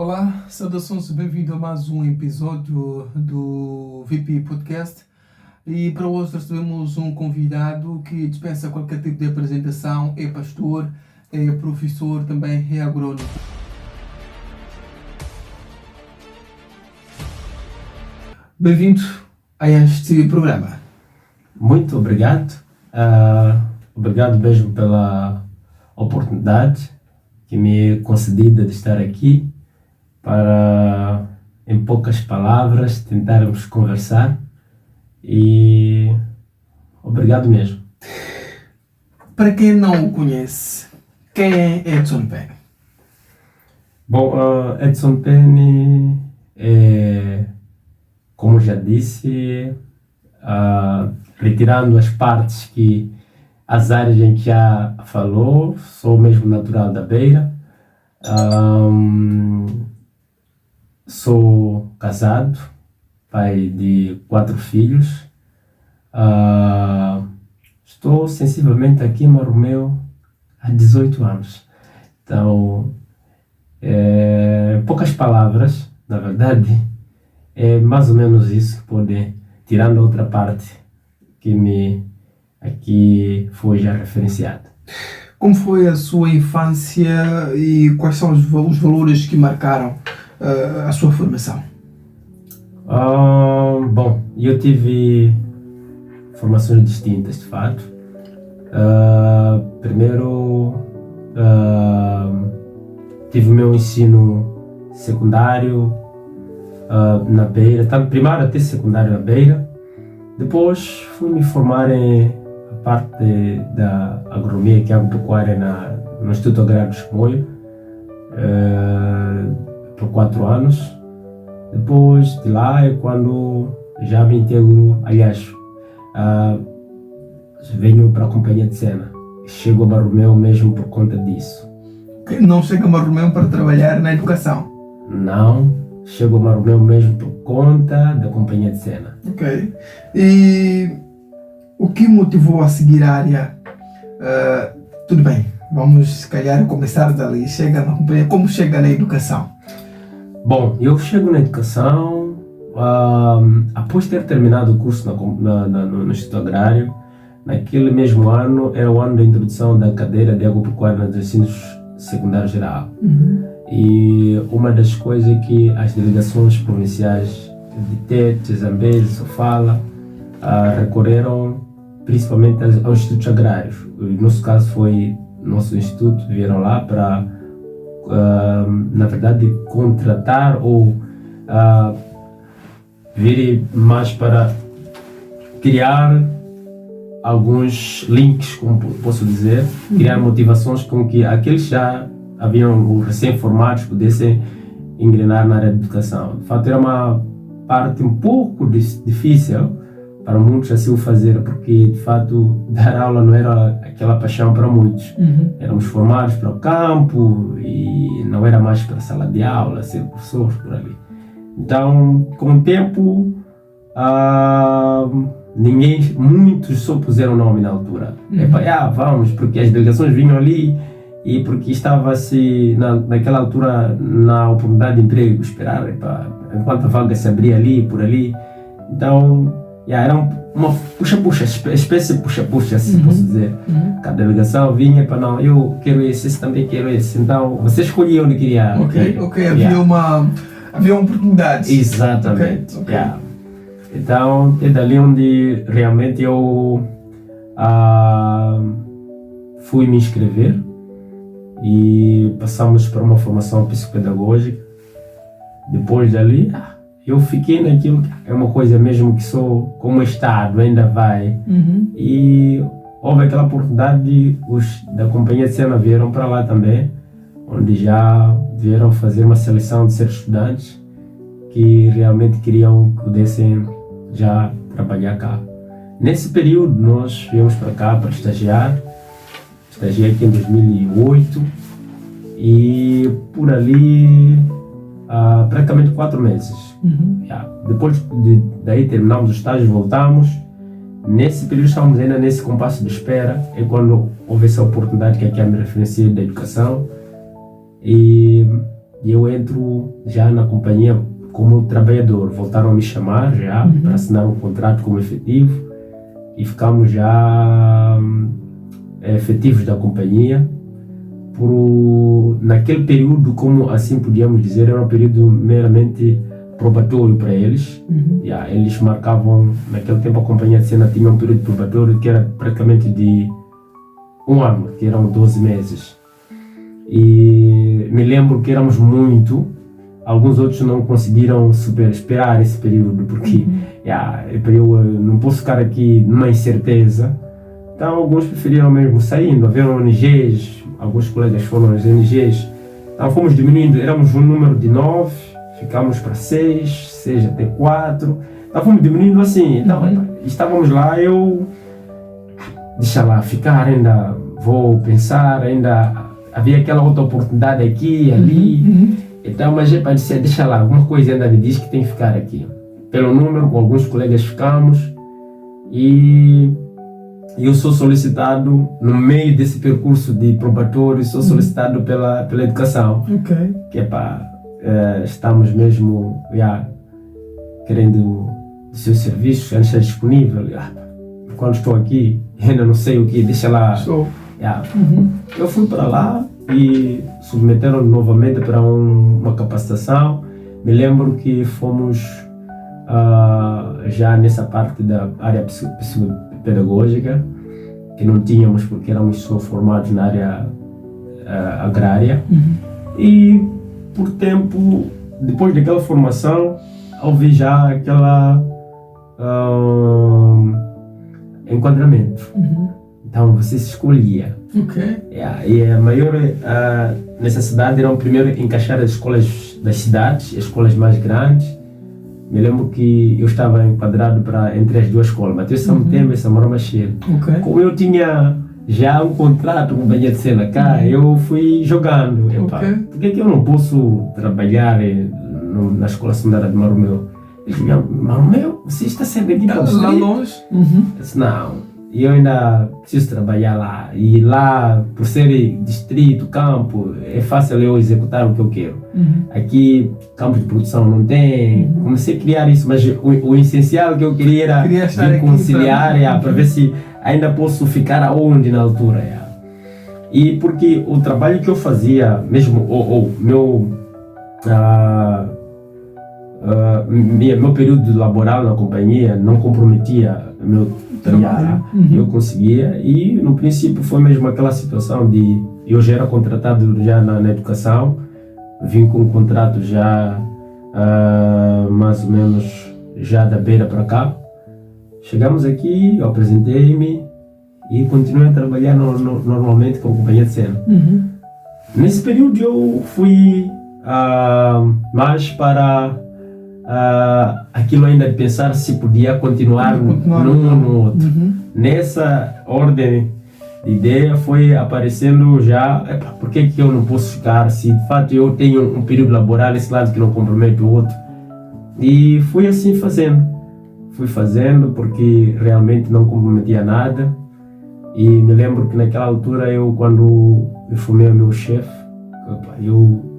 Olá, saudações, bem-vindo a mais um episódio do VP Podcast. E para hoje recebemos um convidado que dispensa qualquer tipo de apresentação, é pastor, é professor, também é agrônomo. Bem-vindo a este programa. Muito obrigado. Obrigado mesmo pela oportunidade que me é concedida de estar aqui para, em poucas palavras, tentarmos conversar e obrigado mesmo. Para quem não o conhece, quem é Edson Penny? Bom, Edson Penny é, como já disse, retirando as partes as áreas em que já falou, sou mesmo natural da Beira, sou casado, pai de 4 filhos, estou sensivelmente aqui em Marromeu há 18 anos, então, poucas palavras, na verdade, é mais ou menos isso que pode, tirando a outra parte que aqui foi já referenciada. Como foi a sua infância e quais são os valores que marcaram a sua formação? Bom, eu tive formações distintas, de fato. Primeiro, tive o meu ensino secundário na Beira, tanto primário até secundário na Beira. Depois fui me formar em a parte da agronomia, que é agropecuária, no Instituto Agrário de Chimoio, por 4 anos. Depois de lá é quando já me integro, aliás, venho para a Companhia de Cena. Chego a Marromeu mesmo por conta disso. Não chega a Marromeu para trabalhar na educação? Não, chego a Marromeu mesmo por conta da Companhia de Cena. Ok. E o que motivou a seguir a área? Tudo bem, vamos se calhar começar dali. Chega na companhia, como chega na educação? Bom, eu chego na educação após ter terminado o curso no Instituto Agrário. Naquele mesmo ano, era o ano da introdução da cadeira de agropecuária nos ensinos secundário geral. E uma das coisas que as delegações provinciais de Tete, Zambeze, Sofala recorreram principalmente aos institutos agrários. No nosso caso foi nosso instituto, vieram lá para, na verdade, contratar ou virem mais para criar alguns links, como posso dizer, criar motivações com que aqueles já haviam recém-formados pudessem engrenar na área de educação. De fato, era uma parte um pouco difícil para muitos assim o fazer, porque de fato dar aula não era aquela paixão para muitos. Éramos formados para o campo e não era mais para a sala de aula, ser professores por ali. Então, com o tempo, muitos só puseram nome na altura. Vamos, porque as delegações vinham ali e porque estava-se naquela altura na oportunidade de emprego, esperar enquanto a vaga se abria ali, por ali. Então, era uma puxa-puxa, espécie de puxa-puxa, se posso dizer. Cada delegação vinha para não, eu quero esse também quero esse. Então, você escolhia onde queria. Ok, havia oportunidades. Exatamente. Okay. Então, é dali onde realmente eu fui me inscrever e passamos para uma formação psicopedagógica. Depois dali, eu fiquei naquilo, é uma coisa mesmo que sou como Estado, ainda vai. E houve aquela oportunidade, os da Companhia de Cena vieram para lá também, onde já vieram fazer uma seleção de ser estudantes que realmente queriam que pudessem já trabalhar cá. Nesse período nós viemos para cá para estagiar. Estagiei aqui em 2008 e por ali praticamente 4 meses. Depois daí terminamos o estágio, voltamos. Nesse período estávamos ainda nesse compasso de espera, é quando houve essa oportunidade que aqui me referenciei da educação. E e eu entro já na companhia como trabalhador. Voltaram a me chamar já para assinar um contrato como efetivo e ficamos já efetivos da companhia. Naquele período, como assim podíamos dizer, era um período meramente probatório para eles. Eles marcavam, naquele tempo a companhia de cena tinha um período probatório que era praticamente de 1 ano, que eram 12 meses. E me lembro que éramos alguns outros não conseguiram esperar esse período, porque eu não posso ficar aqui numa incerteza. Então alguns preferiram mesmo saindo, haveram ONGs, alguns colegas foram às ONGs. Então fomos diminuindo, éramos um número de 9, ficámos para 6 até 4. Então fomos diminuindo assim. Então estávamos lá, deixa lá ficar, ainda vou pensar, ainda havia aquela outra oportunidade aqui, ali. Então, mas para dizer, deixa lá, alguma coisa ainda me diz que tem que ficar aqui. Pelo número, com alguns colegas ficamos, e eu sou solicitado, no meio desse percurso de probatório, sou solicitado pela educação. Que é para, estamos mesmo querendo os seus serviços, antes disponível. Quando estou aqui, ainda não sei o que, deixa lá. Eu fui para lá e submeteram novamente para uma capacitação. Me lembro que fomos já nessa parte da área psicopedagógica, que não tínhamos porque éramos só formados na área agrária. E por tempo, depois daquela formação, houve já aquela enquadramento. Então você se escolhia. E a maior necessidade era primeiro encaixar as escolas das cidades, as escolas mais grandes. Me lembro que eu estava enquadrado entre as duas escolas, Mateus São Tempo e Samora Machel. Como eu tinha já um contrato com a companhia de cena cá, eu fui jogando. Por que eu não posso trabalhar na escola secundária de Maromeu? Ele disse, Maromeu, você está sempre aqui para lá longe? Eu disse, não. E eu ainda preciso trabalhar lá. E lá, por ser distrito, campo, é fácil eu executar o que eu quero. Aqui, campo de produção não tem. Comecei a criar isso, mas o essencial que eu queria era conciliar para ver se ainda posso ficar aonde na altura. E porque o trabalho que eu fazia, mesmo meu período laboral na companhia não comprometia meu trabalho. Eu conseguia, e no princípio foi mesmo aquela situação de eu já era contratado já na educação, vim com um contrato já mais ou menos já da beira para cá. Chegamos aqui, eu apresentei-me e continuei a trabalhar normalmente com a companhia de cena. Nesse período eu fui mais para aquilo ainda de pensar se podia continuar num ou no outro. Nessa ordem de ideia foi aparecendo já, por que eu não posso ficar se de fato eu tenho um período laboral, esse lado que não compromete o outro. E fui assim fui fazendo porque realmente não comprometia nada. E me lembro que naquela altura quando eu formei o meu chefe,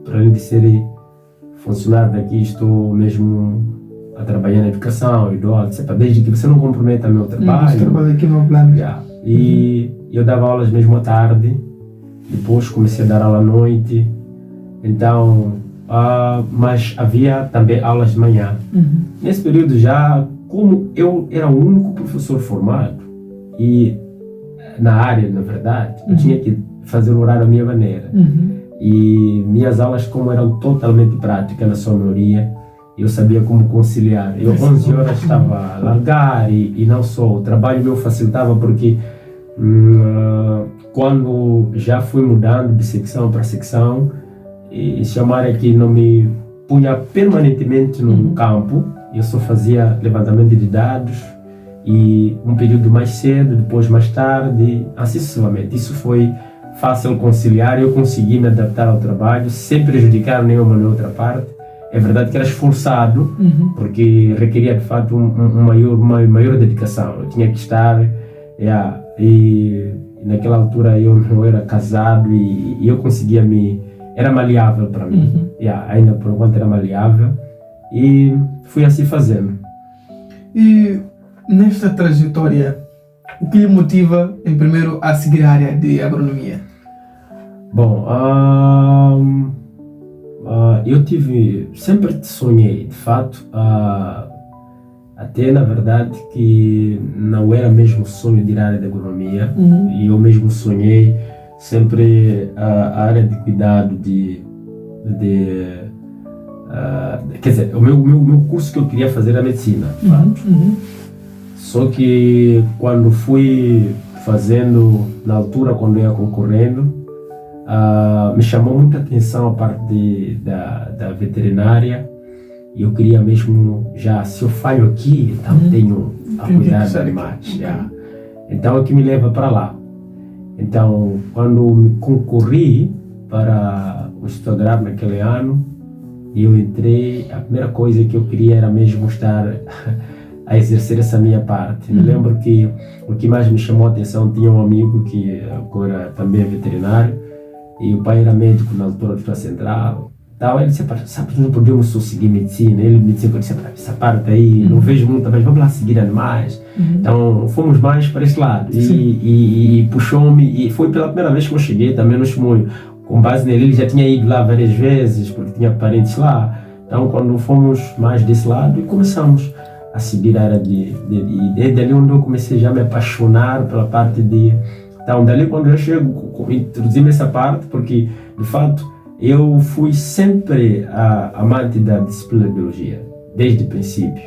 para além de ser funcionário daqui, estou mesmo a trabalhar na educação, desde que você não comprometa meu trabalho. Trabalho aqui no plano. E eu dava aulas mesmo à tarde, depois comecei a dar aula à noite, então, mas havia também aulas de manhã. Nesse período já, como eu era o único professor formado, e na área, na verdade, eu tinha que fazer o horário à minha maneira. E minhas aulas, como eram totalmente práticas na sua maioria, eu sabia como conciliar. Eu 11 horas estava a largar e não só, o trabalho meu facilitava porque quando já fui mudando de secção para secção, e chamar aqui não me punha permanentemente no campo, eu só fazia levantamento de dados e um período mais cedo, depois mais tarde, assim sucessivamente. Isso foi fácil conciliar, eu consegui me adaptar ao trabalho sem prejudicar nenhuma nem outra parte. É verdade que era esforçado, porque requeria de fato uma maior dedicação. Eu tinha que estar, e naquela altura eu não era casado e eu conseguia me era maleável para mim. Ainda por enquanto era maleável e fui assim fazendo. E nesta trajetória, o que lhe motiva, em primeiro, a seguir a área de agronomia? Bom, eu sempre sonhei, de fato, até na verdade que não era mesmo sonho de ir à área de agronomia, e eu mesmo sonhei sempre a área de cuidado quer dizer, o meu curso que eu queria fazer era medicina, de fato. Só que quando fui fazendo, na altura quando ia concorrendo, me chamou muita atenção a parte da veterinária, e eu queria mesmo, já se eu falho aqui, então tenho a cuidar dos animais. Então é o que me leva para lá. Então, quando me concorri para o Instituto Agrário naquele ano, eu entrei, a primeira coisa que eu queria era mesmo estar a exercer essa minha parte. Me lembro que o que mais me chamou a atenção, tinha um amigo que agora também é veterinário, e o pai era médico na altura da central. Então ele disse, sabe, não podemos só seguir medicina. Ele me disse, essa parte aí, não vejo muito, mas vamos lá seguir animais. Então fomos mais para esse lado. E puxou-me, e foi pela primeira vez que eu cheguei também no Chimoio. Com base nele, ele já tinha ido lá várias vezes, porque tinha parentes lá. Então quando fomos mais desse lado, e começamos a seguir a área e dali onde eu comecei já a me apaixonar pela parte de... Então dali quando eu chego, introduzi-me essa parte, porque de fato eu fui sempre amante da disciplina de biologia, desde o princípio.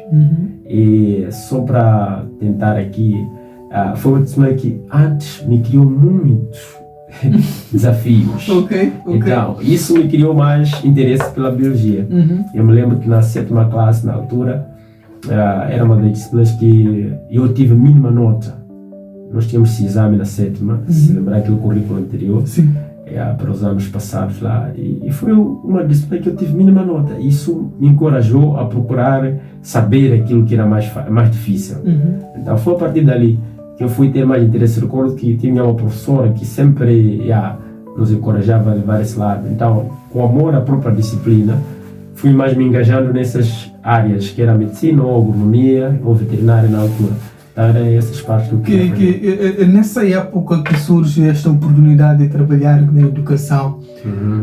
E só para tentar aqui, foi uma disciplina que antes me criou muitos desafios. Então, isso me criou mais interesse pela biologia. Eu me lembro que na 7ª classe, na altura, era uma das disciplinas que eu tive mínima nota. Nós tínhamos esse exame na 7ª, se lembrar aquele currículo anterior. Para os anos passados lá, e foi uma disciplina que eu tive mínima nota. Isso me encorajou a procurar saber aquilo que era mais difícil. Então foi a partir dali que eu fui ter mais interesse. Recordo que tinha uma professora que sempre nos encorajava a levar esse lado. Então, com amor à própria disciplina, fui mais me engajando nessas áreas, que era medicina, ou agronomia, ou veterinária na altura. Era essas partes do que nessa época que surge esta oportunidade de trabalhar na educação,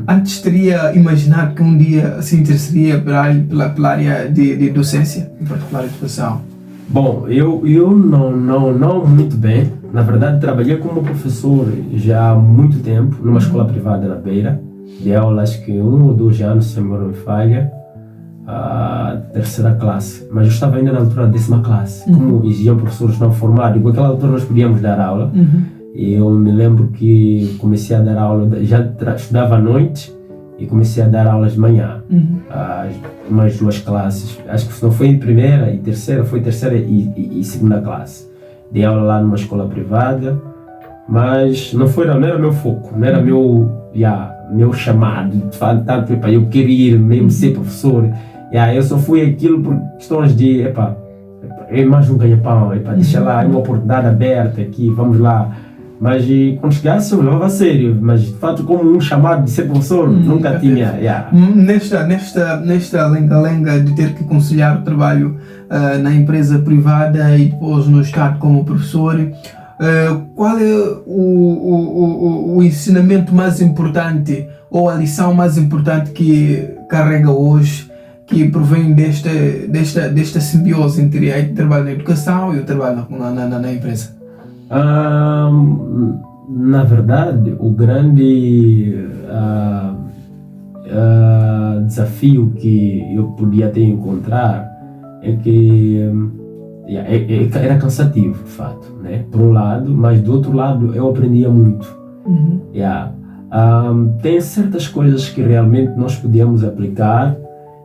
antes teria imaginado que um dia se interessaria pela área de docência, em particular a educação? Bom, eu não muito bem. Na verdade, trabalhei como professor já há muito tempo, numa escola privada na Beira. Dei aula, acho que 1 ou 2 anos, se não me falha, a 3ª classe, mas eu estava ainda na altura da 10ª classe. Como exigiam professores não formados, e naquela altura nós podíamos dar aula. E eu me lembro que comecei a dar aula, já estudava à noite e comecei a dar aulas de manhã, umas 2 classes. Acho que não foi em primeira e terceira, foi terceira e 2ª classe. Dei aula lá numa escola privada, mas não era meu foco, não era meu chamado, tanto para eu querer mesmo ser professor. Eu só fui aquilo por questões de, é mais um ganha-pão, deixa lá, é uma oportunidade aberta aqui, vamos lá. Mas quando chegasse eu levava a sério, mas de fato como um chamado de ser professor, nunca tinha. Nesta lenga-lenga de ter que conciliar o trabalho na empresa privada e depois no Estado como professor, qual é o ensinamento mais importante ou a lição mais importante que carrega hoje, que provém desta simbiose entre o trabalho na educação e o trabalho na empresa? Na verdade, o grande desafio que eu podia ter encontrar é que era cansativo, de fato, né? Por um lado, mas do outro lado eu aprendia muito. Tem certas coisas que realmente nós podíamos aplicar,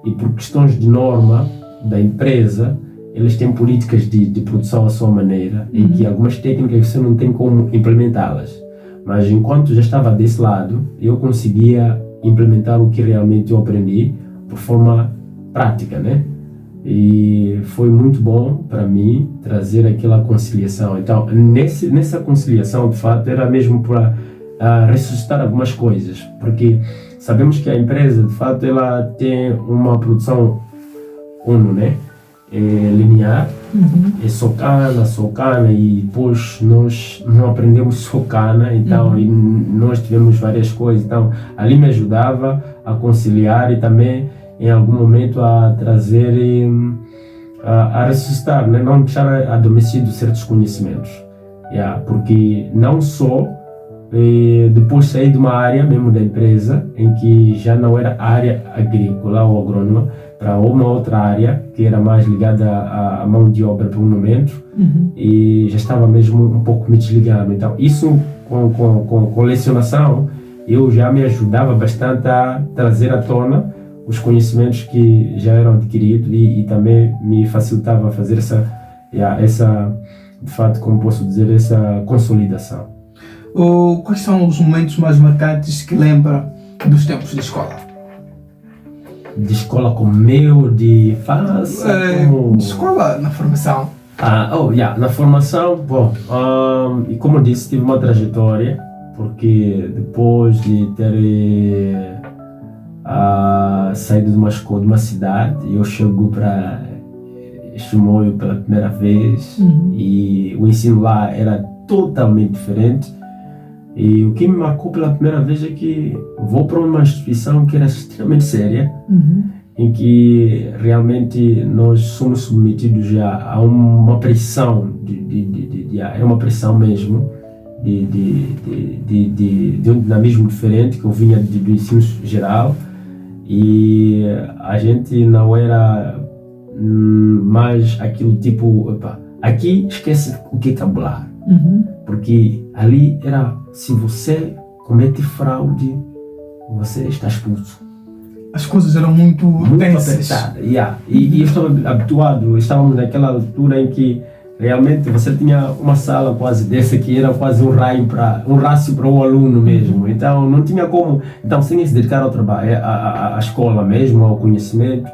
e por questões de norma da empresa, eles têm políticas de produção à sua maneira, em que algumas técnicas você não tem como implementá-las. Mas enquanto já estava desse lado, eu conseguia implementar o que realmente eu aprendi por forma prática, né? E foi muito bom para mim trazer aquela conciliação. Então, nessa conciliação, de fato, era mesmo para ressuscitar algumas coisas, porque sabemos que a empresa, de fato, ela tem uma produção né? Linear, é só cana, e depois nós não aprendemos só cana, então e nós tivemos várias coisas, então ali me ajudava a conciliar e também em algum momento a trazer, a ressuscitar, né? Não deixar adormecido certos conhecimentos, porque não só depois saí de uma área mesmo da empresa em que já não era área agrícola ou agrônoma para uma outra área que era mais ligada à mão de obra por um momento, e já estava mesmo um pouco me desligando. Então isso com lecionação eu já me ajudava bastante a trazer à tona os conhecimentos que já eram adquiridos e também me facilitava fazer essa, de fato, como posso dizer, essa consolidação. Quais são os momentos mais marcantes que lembra dos tempos de escola? De escola como meu, de infância? De escola, na formação. Na formação, bom, e como eu disse, tive uma trajetória, porque depois de ter saído de uma escola, de uma cidade, eu chego para Chimoio pela primeira vez, e o ensino lá era totalmente diferente. E o que me marcou pela primeira vez é que vou para uma instituição que era extremamente séria, em que realmente nós somos submetidos já a uma pressão, é uma pressão mesmo, de um dinamismo diferente, que eu vinha do ensino geral, e a gente não era mais aquilo tipo, aqui esquece o que é tabular. Porque ali era, se você comete fraude, você está expulso. As coisas eram muito tensas. Apertadas. E eu estava habituado, estávamos naquela altura em que realmente você tinha uma sala quase dessa que era quase um rácio para o aluno mesmo. Então não tinha como, então sem se dedicar ao trabalho, à escola mesmo, ao conhecimento.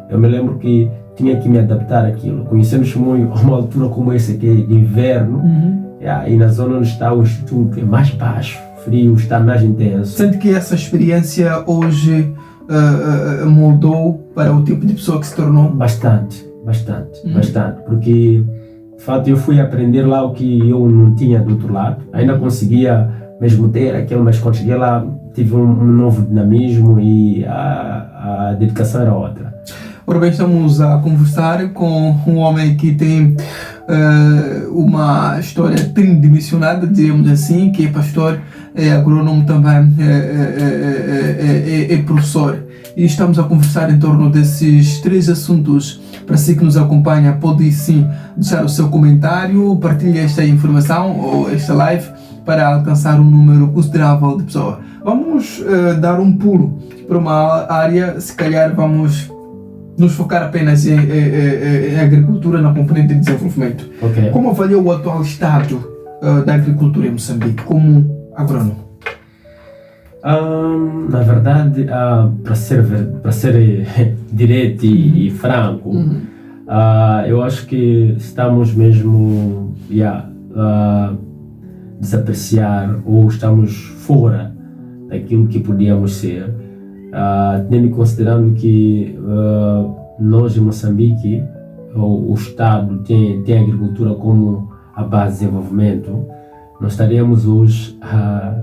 Eu me lembro que tinha que me adaptar àquilo. Conhecemos muito a uma altura como essa que é de inverno, e na zona onde está o instituto é mais baixo, frio, está mais intenso. Sente que essa experiência hoje moldou para o tipo de pessoa que se tornou? Bastante, porque de fato eu fui aprender lá o que eu não tinha do outro lado. Ainda conseguia mesmo ter aquilo, mas quando cheguei lá tive um novo dinamismo e a dedicação era outra. Ora bem, estamos a conversar com um homem que tem uma história tridimensionada, diríamos assim, que é pastor, é agrônomo também, é professor. E estamos a conversar em torno desses três assuntos. Para si que nos acompanha, pode sim deixar o seu comentário, partilhe esta informação ou esta live para alcançar um número considerável de pessoas. Vamos dar um pulo para uma área, se calhar vamos nos focar apenas em agricultura na componente de desenvolvimento. Okay. Como avalia o atual estado da agricultura em Moçambique como agrônomo? Na verdade, para ser direto e franco, eu acho que estamos mesmo desapreciar ou estamos fora daquilo que podíamos ser. Tendo considerando que nós em Moçambique, o Estado tem a agricultura como a base de desenvolvimento, nós estaríamos hoje a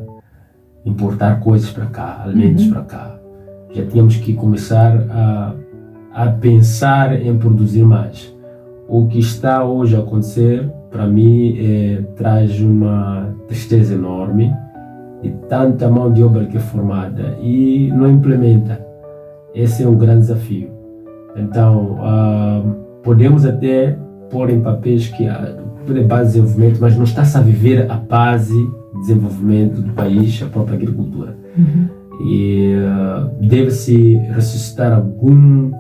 importar coisas para cá, alimentos para cá. Já tínhamos que começar a pensar em produzir mais. O que está hoje a acontecer, para mim, traz uma tristeza enorme, de tanta mão de obra que é formada e não implementa. Esse é um grande desafio. Então, podemos até pôr em papéis que a base de desenvolvimento, mas não está-se a viver a base de desenvolvimento do país, a própria agricultura. E deve-se ressuscitar algum,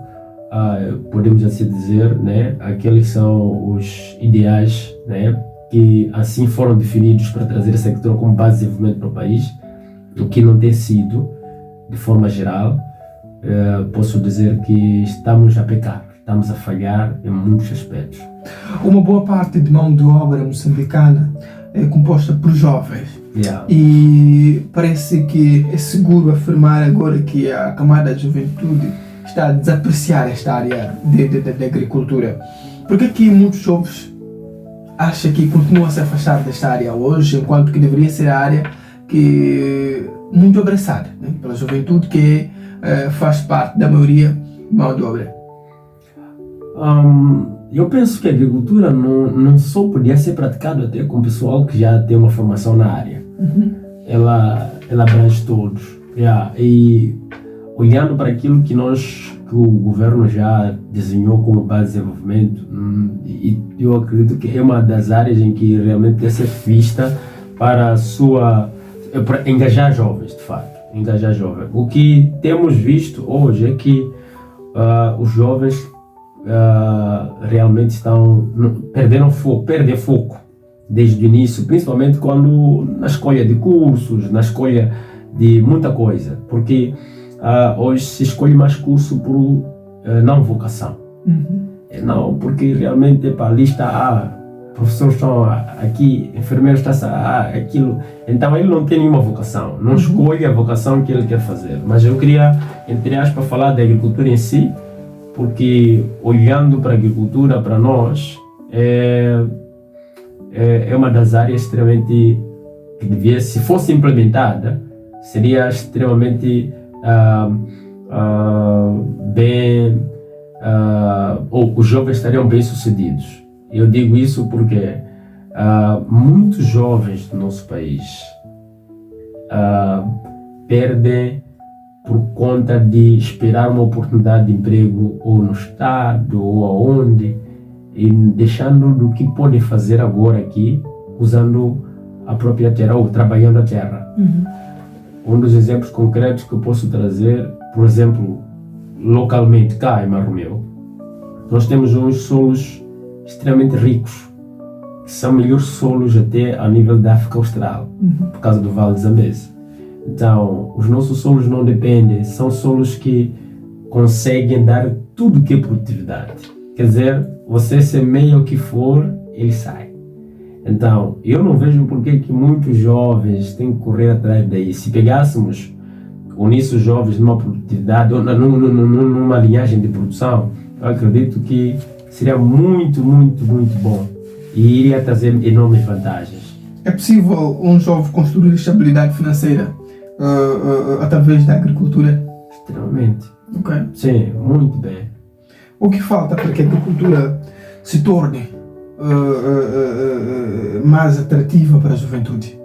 podemos assim dizer, né, aqueles que são os ideais, né, que assim foram definidos para trazer essa agricultura como base de desenvolvimento para o país, o que não tem sido, de forma geral. Posso dizer que estamos a pecar, estamos a falhar em muitos aspectos. Uma boa parte de mão de obra moçambicana é composta por jovens. Yeah. E parece que é seguro afirmar agora que a camada de juventude está a desapreciar esta área de agricultura. Porque que muitos jovens acham que continuam a se afastar desta área hoje, enquanto que deveria ser a área que muito abraçada, né, pela juventude, que faz parte da maioria de mão de obra? Eu penso que a agricultura não só podia ser praticada até com o pessoal que já tem uma formação na área. Ela abrange todos. E olhando para aquilo que o governo já desenhou como base de desenvolvimento, e eu acredito que é uma das áreas em que realmente deve ser vista para engajar jovens, de fato. Engajar jovens. O que temos visto hoje é que os jovens realmente perdem foco desde o início, principalmente na escolha de cursos, na escolha de muita coisa, porque hoje se escolhe mais curso por não vocação. Não, porque realmente ali está, professores estão aqui, enfermeiros estão aquilo, então ele não tem nenhuma vocação, não escolhe a vocação que ele quer fazer. Mas eu queria, entre aspas, falar da agricultura em si, porque olhando para a agricultura, para nós, é uma das áreas extremamente que devia, se fosse implementada, seria extremamente os jovens estariam bem sucedidos. Eu digo isso porque muitos jovens do nosso país perdem por conta de esperar uma oportunidade de emprego ou no estado ou aonde, e deixando do que podem fazer agora aqui, usando a própria terra ou trabalhando a terra. Um dos exemplos concretos que eu posso trazer, por exemplo, localmente cá em Marromeu, nós temos uns solos extremamente ricos, que são melhores solos até a nível da África Austral, por causa do Vale de Zambeze. Então, os nossos solos não dependem, são solos que conseguem dar tudo que é produtividade. Quer dizer, você semeia o que for, ele sai. Então, eu não vejo por que muitos jovens têm que correr atrás daí. Se pegássemos, unisse os jovens numa produtividade, ou numa linhagem de produção, eu acredito que seria muito, muito, muito bom e iria trazer enormes vantagens. É possível um jovem construir estabilidade financeira através da agricultura? Extremamente. Okay. Sim, muito bem. O que falta para que a agricultura se torne mais atrativa para a juventude?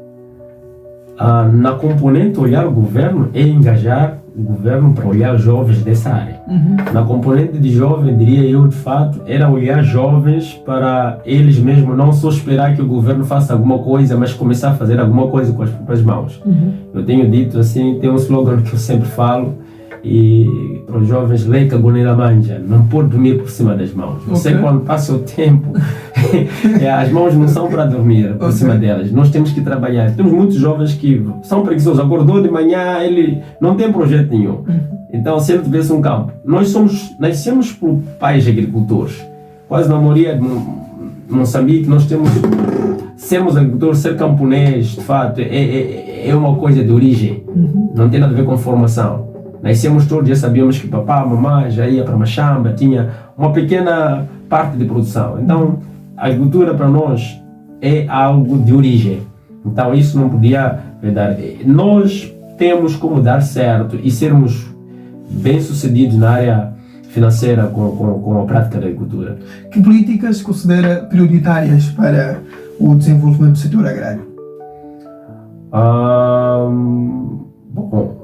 Na componente olhar o governo é engajar o governo para olhar jovens dessa área. Na componente de jovem, diria eu, de fato, era olhar jovens para eles mesmos, não só esperar que o governo faça alguma coisa, mas começar a fazer alguma coisa com as próprias mãos. Eu tenho dito assim, tem um slogan que eu sempre falo, e para os jovens, leica goneira manja, não pode dormir por cima das mãos. Você quando passa o tempo, as mãos não são para dormir por cima delas, nós temos que trabalhar. Temos muitos jovens que são preguiçosos, acordou de manhã, ele não tem projeto nenhum. Então, se ele tivesse um campo, nascemos por pais agricultores, quase na maioria de Moçambique, nós temos, sermos agricultores, ser camponês, de fato, é uma coisa de origem, não tem nada a ver com formação. Nascemos todos, já sabíamos que papá, mamãe já ia para uma chamba, tinha uma pequena parte de produção. Então, a agricultura para nós é algo de origem. Então, isso não podia dar. Nós temos como dar certo e sermos bem-sucedidos na área financeira com a prática da agricultura. Que políticas considera prioritárias para o desenvolvimento do setor agrário? Bom,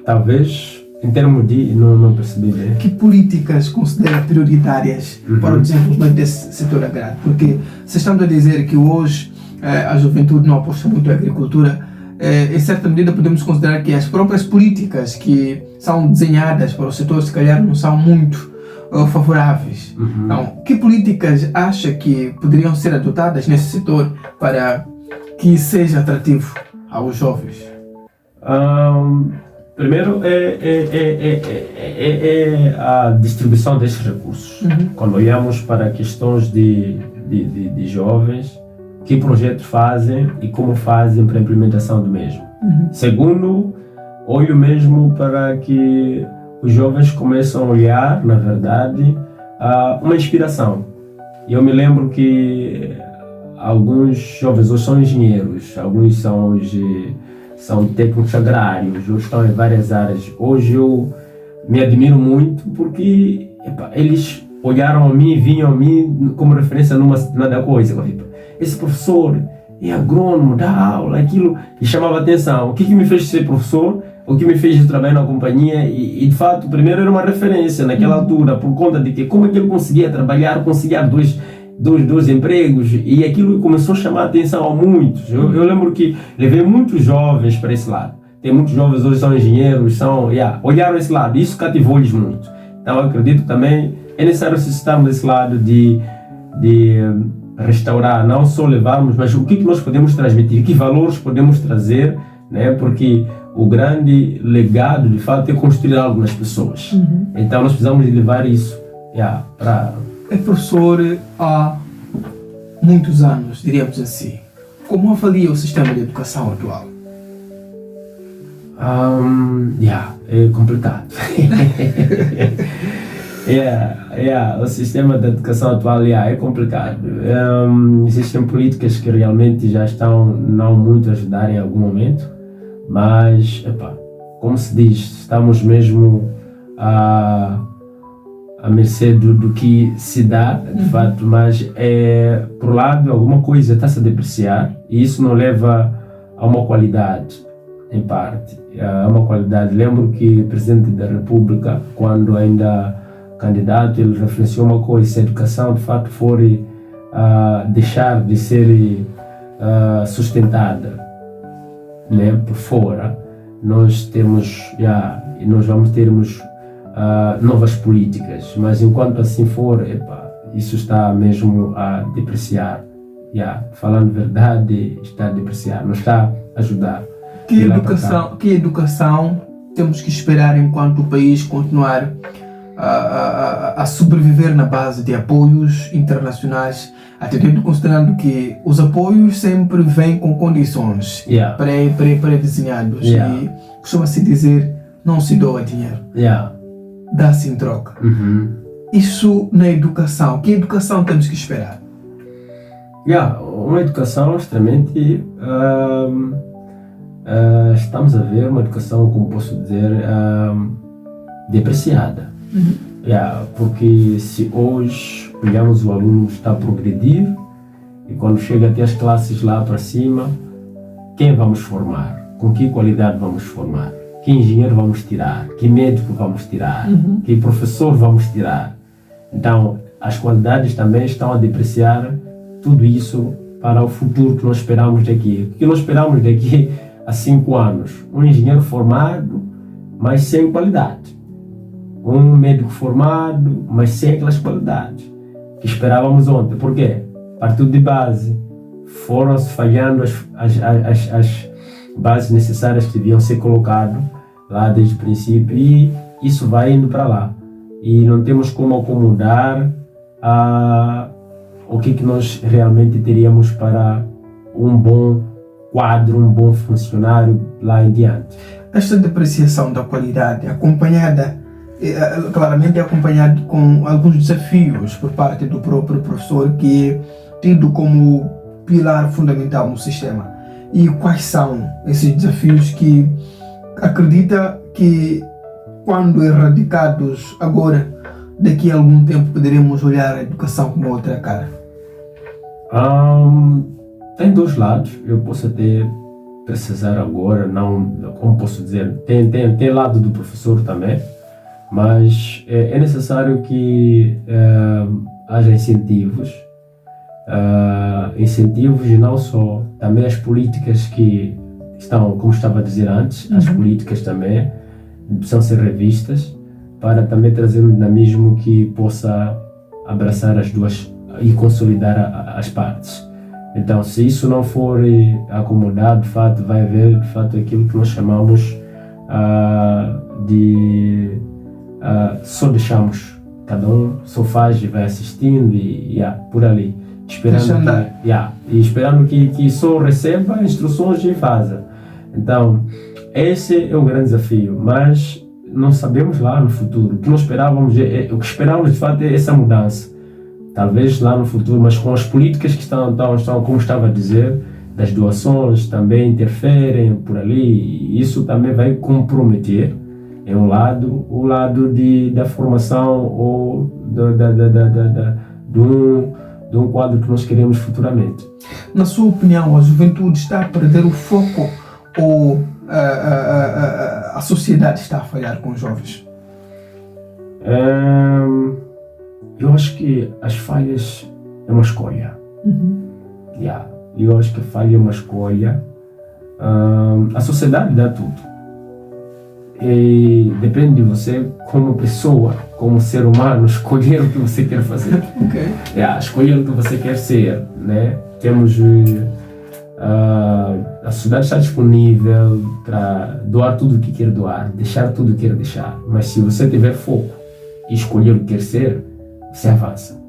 talvez em termos de... não percebi bem. Que políticas considera prioritárias para o desenvolvimento desse setor agrário? Porque se estamos a dizer que hoje a juventude não aposta muito na agricultura, em certa medida podemos considerar que as próprias políticas que são desenhadas para o setor se calhar não são muito favoráveis. Então, que políticas acha que poderiam ser adotadas nesse setor para que seja atrativo aos jovens? Primeiro é a distribuição desses recursos. Quando olhamos para questões de jovens, que projetos fazem e como fazem para a implementação do mesmo. Segundo, olho mesmo para que os jovens começam a olhar, na verdade, uma inspiração. Eu me lembro que alguns jovens hoje são engenheiros, alguns são técnicos agrários, outros estão em várias áreas. Hoje eu me admiro muito porque eles olharam a mim, vinham a mim como referência numa coisa. Esse professor é agrônomo, dá aula, aquilo, e chamava a atenção. O que me fez ser professor? O que me fez trabalhar na companhia? E de fato, primeiro era uma referência naquela altura, por conta de que como é que ele conseguia trabalhar, conseguir dois empregos, e aquilo começou a chamar a atenção a muitos. Eu lembro que levei muitos jovens para esse lado. Tem muitos jovens hoje são engenheiros, olharam esse lado, isso cativou-lhes muito. Então eu acredito também é necessário suscitarmos esse lado de restaurar, não só levarmos, mas o que nós podemos transmitir, que valores podemos trazer, né? Porque o grande legado, de fato, é construir algo nas pessoas. Então nós precisamos de levar isso para... É professor há muitos anos, diríamos assim. Como avalia o sistema de educação atual? É complicado. O sistema de educação atual é complicado. Existem políticas que realmente já estão não muito a ajudar em algum momento, mas, como se diz, estamos mesmo a mercê do que se dá, de fato, mas por lado alguma coisa está-se a depreciar e isso não leva a uma qualidade, em parte, a uma qualidade. Lembro que o Presidente da República, quando ainda candidato, ele referenciou uma coisa: se a educação de fato for deixar de ser sustentada, né, por fora, nós vamos termos novas políticas, mas enquanto assim for, isso está mesmo a depreciar. Falando verdade, está a depreciar, não está a ajudar. Que educação temos que esperar enquanto o país continuar a sobreviver na base de apoios internacionais, até tendo considerando que os apoios sempre vêm com condições pré-desenhadas e costuma-se dizer não se doa dinheiro, dá-se em troca. Isso na educação, que educação temos que esperar? Uma educação extremamente estamos a ver uma educação, como posso dizer, depreciada. Porque se hoje olhamos o aluno está a progredir e quando chega até as classes lá para cima, quem vamos formar? Com que qualidade vamos formar? Que engenheiro vamos tirar? Que médico vamos tirar? Que professor vamos tirar? Então, as qualidades também estão a depreciar tudo isso para o futuro que nós esperamos daqui. O que nós esperamos daqui a 5 anos? Um engenheiro formado, mas sem qualidade. Um médico formado, mas sem aquelas qualidades que esperávamos ontem. Por quê? Partiu de base. Foram-se falhando as bases necessárias que deviam ser colocadas lá desde o princípio e isso vai indo para lá. E não temos como acomodar o que nós realmente teríamos para um bom quadro, um bom funcionário lá em diante. Esta depreciação da qualidade claramente é acompanhado com alguns desafios por parte do próprio professor, que é tido como pilar fundamental no sistema. E quais são esses desafios que acredita que, quando erradicados agora, daqui a algum tempo poderemos olhar a educação com uma outra cara? Tem dois lados. Eu posso até precisar agora, não, como posso dizer, tem lado do professor também, mas é necessário que haja incentivos e não só, também as políticas que estão, como estava a dizer antes, as políticas também precisam ser revistas para também trazer um dinamismo que possa abraçar as duas e consolidar as partes. Então, se isso não for acomodado, de fato, vai haver de fato aquilo que nós chamamos de só deixamos, cada um só faz e vai assistindo e por ali. Deixa andar. E esperando que só receba instruções e faça. Então, esse é um grande desafio, mas não sabemos lá no futuro. O que nós esperávamos, o que esperávamos de fato é essa mudança. Talvez lá no futuro, mas com as políticas que estão como estava a dizer, das doações também interferem por ali, e isso também vai comprometer o lado da formação ou de um quadro que nós queremos futuramente. Na sua opinião, a juventude está a perder o foco ou a sociedade está a falhar com os jovens? Eu acho que as falhas é uma escolha. Eu acho que a falha é uma escolha. A sociedade dá tudo. E depende de você, como pessoa, como ser humano, escolher o que você quer fazer. Escolher o que você quer ser, né? Temos a sociedade está disponível para doar tudo o que quer doar, deixar tudo o que quer deixar. Mas se você tiver foco e escolher o que quer ser, você avança.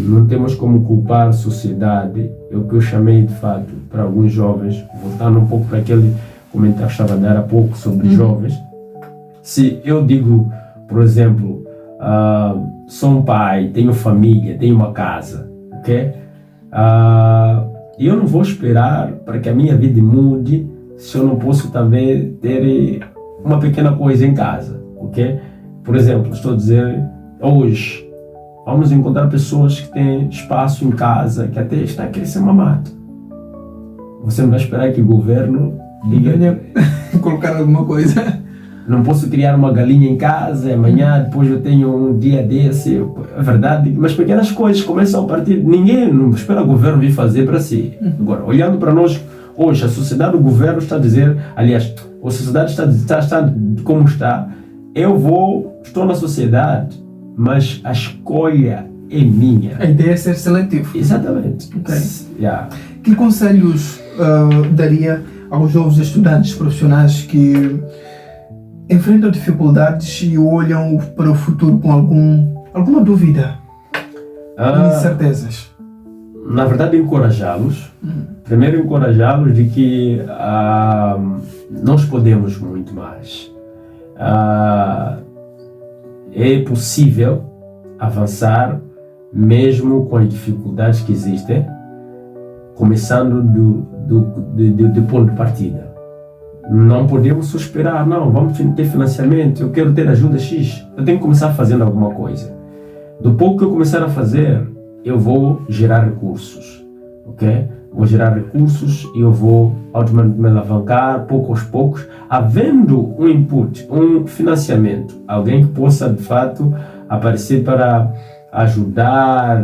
Não temos como culpar a sociedade. É o que eu chamei de fato para alguns jovens, voltando um pouco para aquele comentário que estava a dar há pouco sobre jovens. Se eu digo, por exemplo, sou um pai, tenho família, tenho uma casa, ok? Eu não vou esperar para que a minha vida mude se eu não posso também ter uma pequena coisa em casa, ok? Por exemplo, estou a dizer, hoje vamos encontrar pessoas que têm espaço em casa, que até está a crescer uma mata. Você não vai esperar que o governo diga colocar alguma coisa. Não posso criar uma galinha em casa, amanhã, depois eu tenho um dia desse. É verdade, mas pequenas coisas começam a partir. Ninguém não espera o governo vir fazer para si. Agora, olhando para nós, hoje, a sociedade, o governo está a dizer, aliás, a sociedade está como está. Estou na sociedade, mas a escolha é minha. A ideia é ser seletivo. Exatamente. Que conselhos daria aos jovens estudantes profissionais que enfrentam dificuldades e olham para o futuro com alguma dúvida, incertezas? Na verdade, encorajá-los. Primeiro, encorajá-los de que nós podemos muito mais. É possível avançar mesmo com as dificuldades que existem, começando do ponto de partida. Não podemos só esperar, não, vamos ter financiamento, eu quero ter ajuda X, eu tenho que começar fazendo alguma coisa. Do pouco que eu começar a fazer, eu vou gerar recursos, ok? Vou gerar recursos e eu vou automaticamente me alavancar, pouco aos poucos, havendo um input, um financiamento, alguém que possa de fato aparecer para ajudar,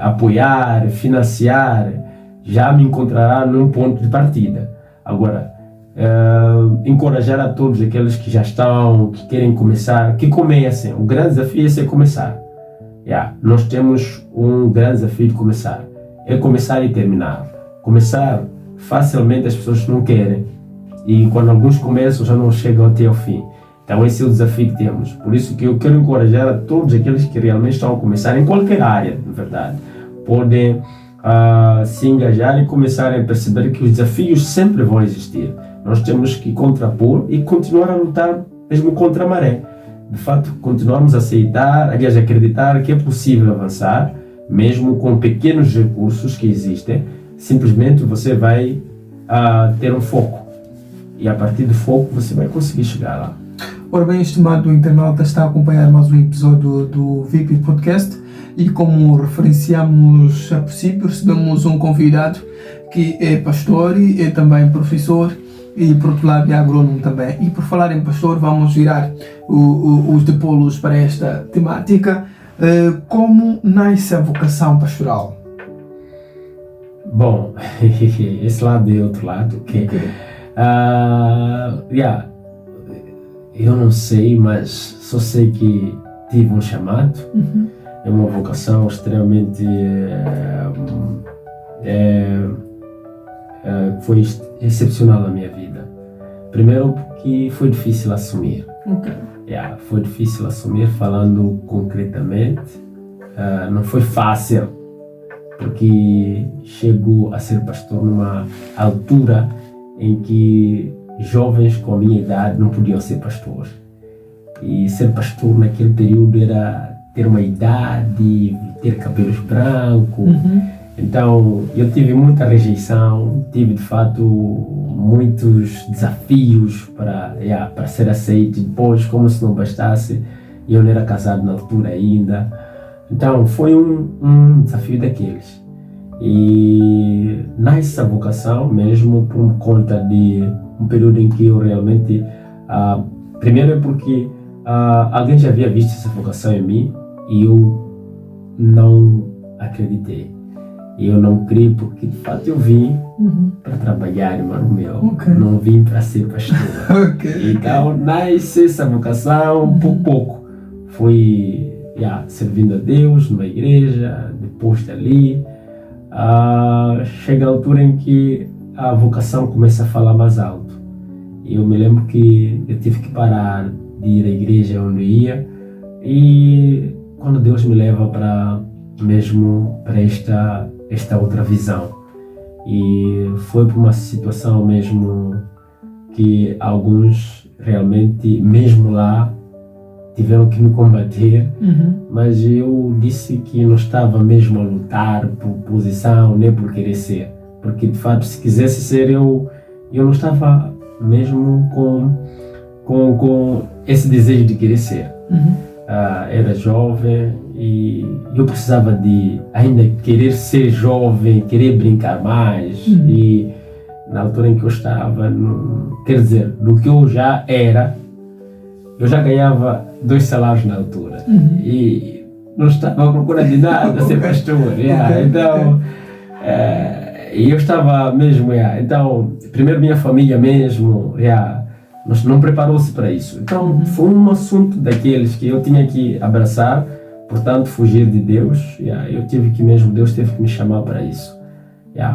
apoiar, financiar, já me encontrará num ponto de partida. Agora, encorajar a todos aqueles que já estão, que querem começar, que comecem. O grande desafio é começar. Nós temos um grande desafio de começar. É começar e terminar. Começar, facilmente as pessoas não querem. E quando alguns começam, já não chegam até ao fim. Então esse é o desafio que temos. Por isso que eu quero encorajar a todos aqueles que realmente estão a começar, em qualquer área, na verdade. Podem se engajar e começarem a perceber que os desafios sempre vão existir. Nós temos que contrapor e continuar a lutar mesmo contra a maré. De fato, continuarmos a aceitar, aliás, acreditar que é possível avançar, mesmo com pequenos recursos que existem. Simplesmente você vai ter um foco. E a partir do foco você vai conseguir chegar lá. Ora bem, estimado internauta, está a acompanhar mais um episódio do VP Podcast e como referenciamos a princípio, recebemos um convidado que é pastor e é também professor e por outro lado é agrônomo também. E por falar em pastor, vamos virar os dipolos para esta temática. Como nasce a vocação pastoral? Bom, esse lado é outro lado, ok? Eu não sei, mas só sei que tive um chamado. É uma vocação extremamente foi excepcional na minha vida. Primeiro porque foi difícil assumir. Foi difícil assumir, falando concretamente. Não foi fácil porque chego a ser pastor numa altura em que jovens com a minha idade não podiam ser pastores. E ser pastor naquele período era ter uma idade, ter cabelos brancos. Então eu tive muita rejeição, tive de fato muitos desafios para ser aceito. Depois, como se não bastasse, eu não era casado na altura ainda. Então foi um desafio daqueles. E nasce a vocação mesmo por conta de um período em que eu realmente... primeiro é porque alguém já havia visto essa vocação em mim e eu não acreditei. Eu não criei porque de fato eu vim para trabalhar, irmão meu. Não vim para ser pastor. Então nasce essa vocação pouco a pouco. Fui servindo a Deus numa igreja, depois dali chega a altura em que a vocação começa a falar mais alto. E eu me lembro que eu tive que parar de ir à igreja onde eu ia, e quando Deus me leva para esta outra visão, e foi por uma situação mesmo que alguns realmente mesmo lá tiveram que me combater, mas eu disse que não estava mesmo a lutar por posição nem por querer ser, porque de fato se quisesse ser eu não estava mesmo com esse desejo de querer ser. Era jovem e eu precisava de ainda querer ser jovem, querer brincar mais. E na altura em que eu estava, quer dizer, do que eu já era, eu já ganhava 2 salários na altura e não estava à procura de nada, ser pastor. Então eu estava mesmo, então primeiro minha família mesmo não preparou-se para isso. Então foi um assunto daqueles que eu tinha que abraçar, portanto fugir de Deus. Eu tive que mesmo, Deus teve que me chamar para isso.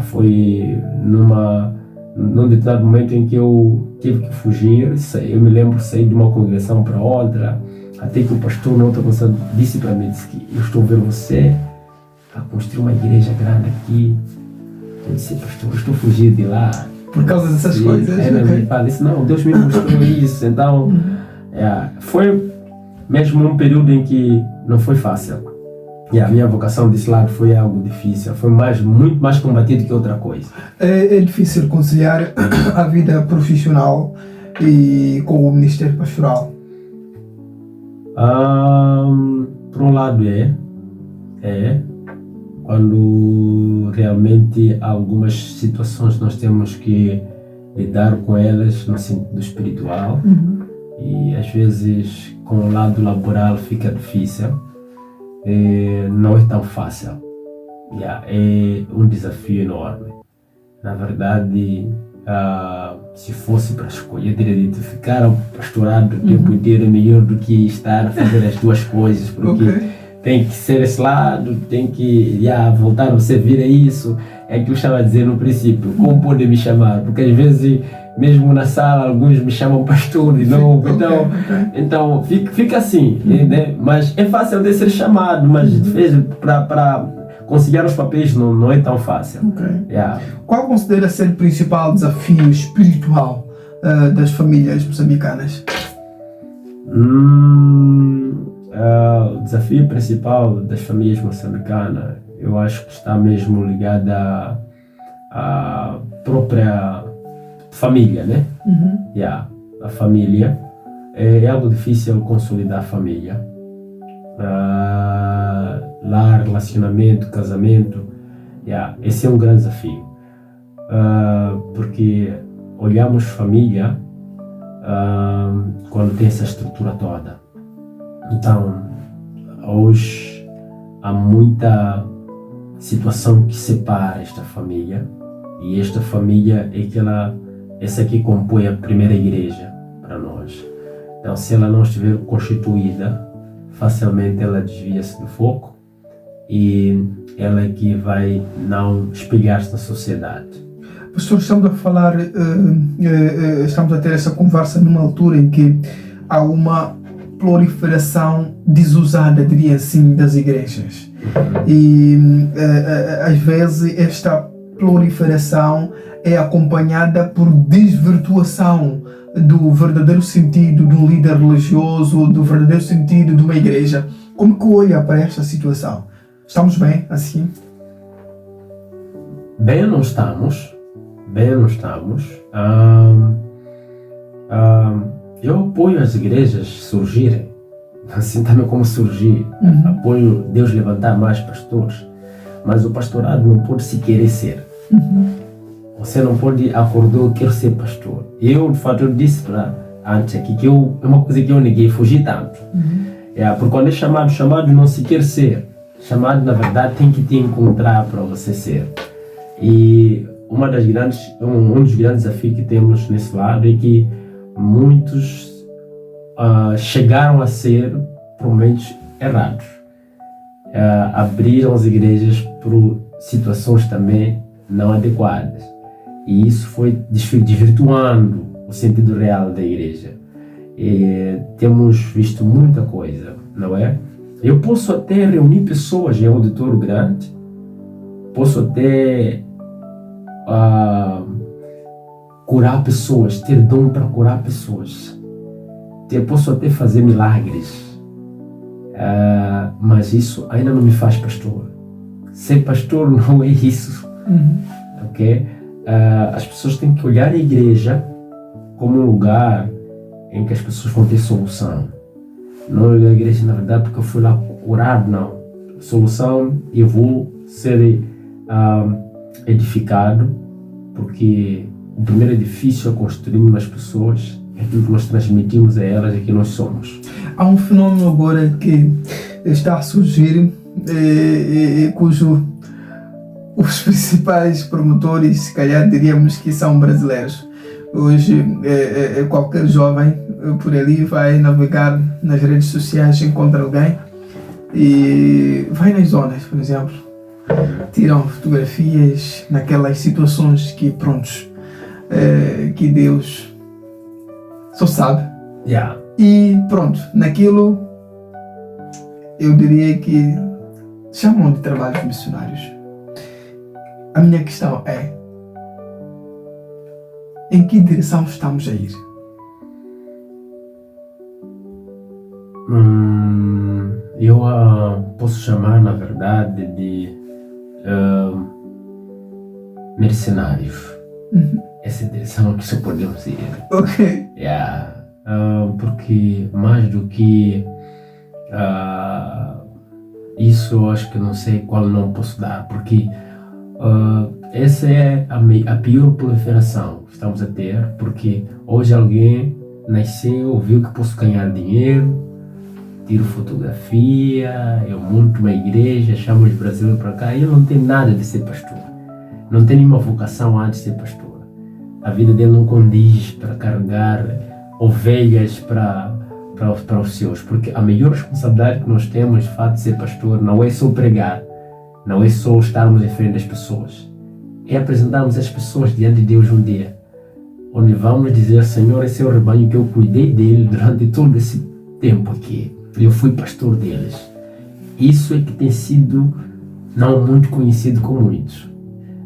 Foi num determinado momento em que eu tive que fugir. Eu me lembro, sair de uma congregação para outra, até que o pastor na outra congregação disse para mim, disse que eu estou vendo você a construir uma igreja grande aqui. Eu disse, pastor, eu estou fugindo de lá. Por causa dessas coisas? Ele disse, não, Deus me mostrou isso. Então, foi mesmo um período em que não foi fácil. E a minha vocação desse lado foi algo difícil, foi muito mais combatido que outra coisa. É difícil conciliar a vida profissional e com o ministério pastoral? Por um lado quando realmente algumas situações nós temos que lidar com elas no sentido espiritual, e às vezes com o lado laboral fica difícil. Não é tão fácil. É um desafio enorme. Na verdade, se fosse para escolher, direito, ficar pastorado o tempo inteiro é melhor do que estar a fazer as duas coisas, porque tem que ser esse lado, tem que voltar a servir a isso. É que eu estava a dizer no princípio, como pode me chamar? Porque às vezes, mesmo na sala, alguns me chamam pastor de novo. Então fica assim, né? Mas é fácil de ser chamado, mas para conciliar os papéis não é tão fácil. Qual considera ser o principal desafio espiritual das famílias moçambicanas? O desafio principal das famílias moçambicanas, eu acho que está mesmo ligado à própria família, né? A família. É algo difícil consolidar a família. Lar, relacionamento, casamento. Esse é um grande desafio. Porque olhamos família quando tem essa estrutura toda. Então, hoje há muita situação que separa esta família, e esta família é essa que compõe a primeira igreja para nós. Então, se ela não estiver constituída, facilmente ela desvia-se do foco e ela é que vai não espelhar-se na sociedade. Pastor, estamos a falar, estamos a ter essa conversa numa altura em que há uma proliferação desusada, diria assim, das igrejas. E às vezes esta proliferação é acompanhada por desvirtuação do verdadeiro sentido de um líder religioso, do verdadeiro sentido de uma igreja. Como que olha para esta situação? Estamos bem assim? Bem não estamos. Eu apoio as igrejas surgirem, assim também como surgir. Apoio Deus levantar mais pastores, mas o pastorado não pode se querer ser. Você não pode acordar, eu quero ser pastor. Eu, de fato, eu disse antes aqui que é uma coisa que eu neguei, fugi tanto. Porque quando é chamado não se quer ser. Chamado, na verdade, tem que te encontrar para você ser. E um dos grandes desafios que temos nesse lado é que muitos chegaram a ser provavelmente errados. Abriram as igrejas por situações também não adequadas. E isso foi desvirtuando o sentido real da igreja. E temos visto muita coisa, não é? Eu posso até reunir pessoas em auditório grande, posso até curar pessoas, ter dom para curar pessoas. Eu posso até fazer milagres, mas isso ainda não me faz pastor. Ser pastor não é isso, ok? As pessoas têm que olhar a igreja como um lugar em que as pessoas vão ter solução. Não olhar a igreja, na verdade, porque eu fui lá curar, não. Solução, eu vou ser edificado, porque o primeiro edifício a construirmos nas pessoas é aquilo que nós transmitimos a elas, é que nós somos. Há um fenômeno agora que está a surgir, cujo os principais promotores, se calhar diríamos que são brasileiros. Hoje qualquer jovem por ali vai navegar nas redes sociais, encontra alguém e vai nas zonas, por exemplo, tiram fotografias naquelas situações que que Deus só sabe. E pronto, naquilo eu diria que chamam de trabalhos missionários. A minha questão é: em que direção estamos a ir? Eu posso chamar, na verdade, de mercenários. Essa é a direção que só podemos ir. Ok. Porque mais do que isso, eu acho que não sei qual nome posso dar, porque essa é a pior proliferação que estamos a ter, porque hoje alguém nasceu, viu que posso ganhar dinheiro, tiro fotografia, eu monto uma igreja, chamo os brasileiros para cá, e ele não tem nada de ser pastor, não tem nenhuma vocação antes de ser pastor. A vida dele não condiz para carregar ovelhas para os seus, porque a maior responsabilidade que nós temos, de fato, de ser pastor, não é só pregar, não é só estarmos em frente das pessoas, é apresentarmos as pessoas diante de Deus um dia, onde vamos dizer: Senhor, esse é o rebanho que eu cuidei dele durante todo esse tempo aqui, eu fui pastor deles. Isso é que tem sido não muito conhecido com muitos.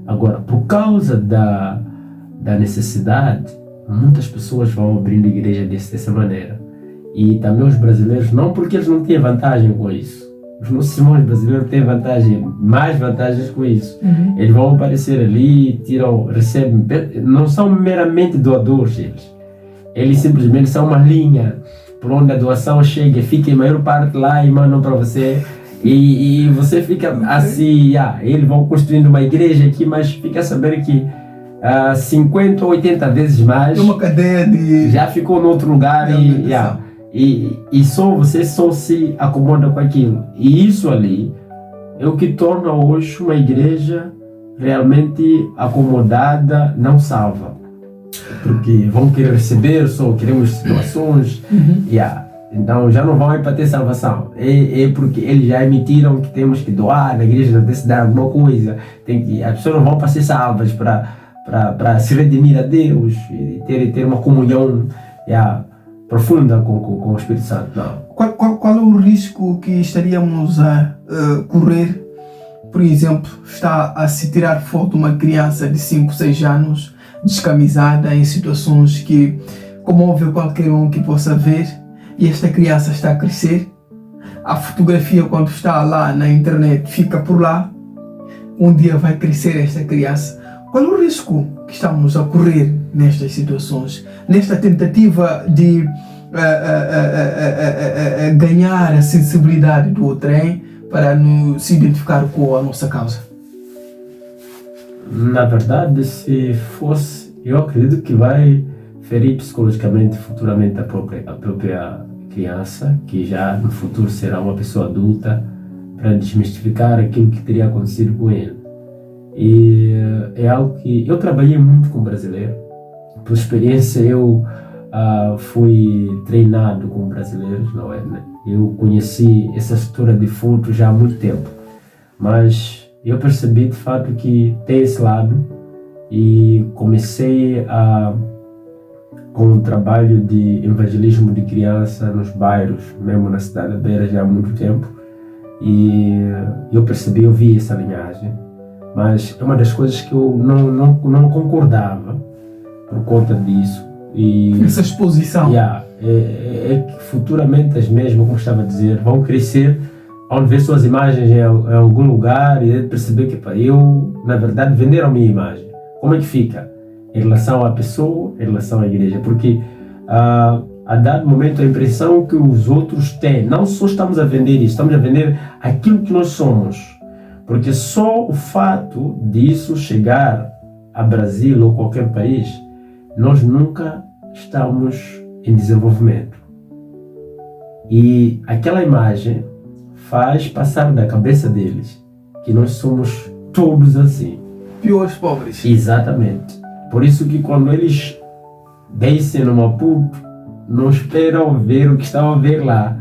Agora, por causa da necessidade, muitas pessoas vão abrindo a igreja dessa maneira. E também os brasileiros, não porque eles não têm vantagem com isso. Os nossos irmãos brasileiros têm mais vantagens com isso. Eles vão aparecer ali, recebem, não são meramente doadores eles simplesmente são uma linha por onde a doação chega, fica em maior parte lá e mandam para você. E você fica assim, eles vão construindo uma igreja aqui, mas fica a saber que 50 ou 80 vezes mais, uma cadeia de... já ficou em outro lugar e só você só se acomoda com aquilo. E isso ali é o que torna hoje uma igreja realmente acomodada, não salva. Porque vão querer receber, só queremos situações, então já não vão ir para ter salvação. É porque eles já emitiram que temos que doar, a igreja tem que dar alguma coisa, as pessoas não vão para ser salvas, para se redimir a Deus e ter uma comunhão profunda com o Espírito Santo, não. Qual é o risco que estaríamos a correr? Por exemplo, está a se tirar foto uma criança de 5, 6 anos descamisada em situações que comove qualquer um que possa ver, e esta criança está a crescer. A fotografia, quando está lá na internet, fica por lá. Um dia vai crescer esta criança. Qual é o risco que estamos a correr nestas situações? Nesta tentativa de ganhar a sensibilidade do outrem para se identificar com a nossa causa? Na verdade, se fosse, eu acredito que vai ferir psicologicamente futuramente a própria criança, que já no futuro será uma pessoa adulta, para desmistificar aquilo que teria acontecido com ele. E é algo que eu trabalhei muito com brasileiro. Por experiência, eu fui treinado com brasileiros, não é, né? Eu conheci essa estrutura de furto já há muito tempo, mas eu percebi de fato que tem esse lado, e comecei com um trabalho de evangelismo de criança nos bairros, mesmo na cidade da Beira, já há muito tempo, e eu percebi, eu vi essa linhagem, mas é uma das coisas que eu não concordava por conta disso. E essa exposição. É que futuramente as mesmas, como estava a dizer, vão crescer, vão ver suas imagens em algum lugar e perceber que eu, na verdade, venderam a minha imagem. Como é que fica? Em relação à pessoa, em relação à igreja. Porque a dado momento a impressão que os outros têm, não só estamos a vender isso, estamos a vender aquilo que nós somos. Porque só o fato disso chegar a Brasil ou qualquer país, nós nunca estamos em desenvolvimento. E aquela imagem faz passar da cabeça deles que nós somos todos assim. Piores pobres. Exatamente. Por isso que quando eles descem no Maputo, não esperam ver o que estão a ver lá.